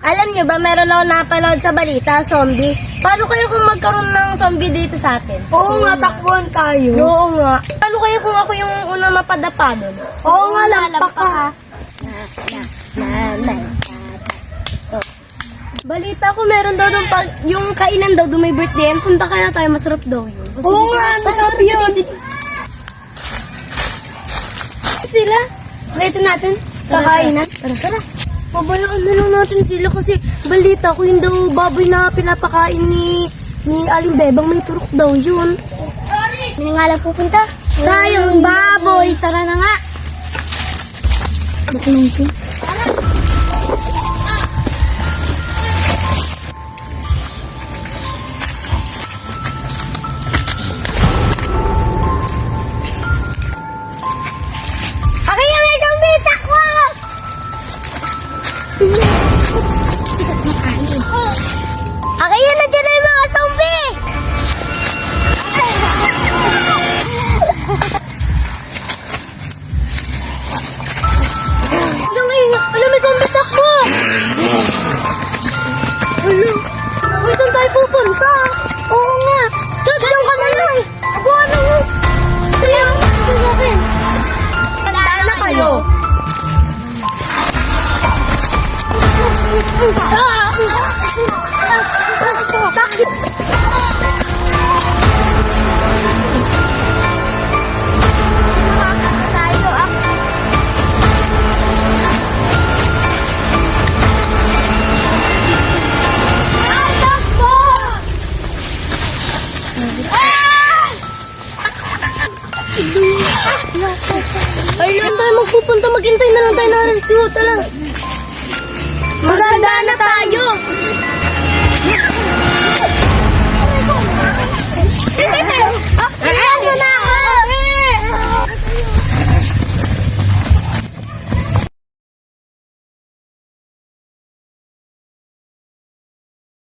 Alam niyo ba, meron ako napanood sa balita, zombie. Paano kayo kung magkaroon ng zombie dito sa atin? Oo nga, takbuhan tayo. Oo nga. Paano kayo kung ako yung unang mapadapa doon? Oo nga, lampak ka. Balita ko meron daw doon pag yung kainan daw doon may birthday. Punta kaya tayo, masarap daw yun. Oo nga, masarap yun. Sila? Reto natin, kakainan. Tara. Pabayaan na lang natin sila kasi balita ko yung daw baboy na pinapakain ni Aling Bebang may turok daw yun. Hindi nga lang pupunta. Sayang baboy, tara na nga. Baka natin. Okay, may zombie! Takbo! Okay, yun na dyan na yung mga zombie! Alam, may zombie takbo! Alam, wait lang tayo pupunta. Oo nga. Ganun ka na lang. Abuha na mo. Kaya, tanda na kayo. Ayun tayo magpupunta, maghintay na lang tayo ng rescue. Tala. Maganda na tayo.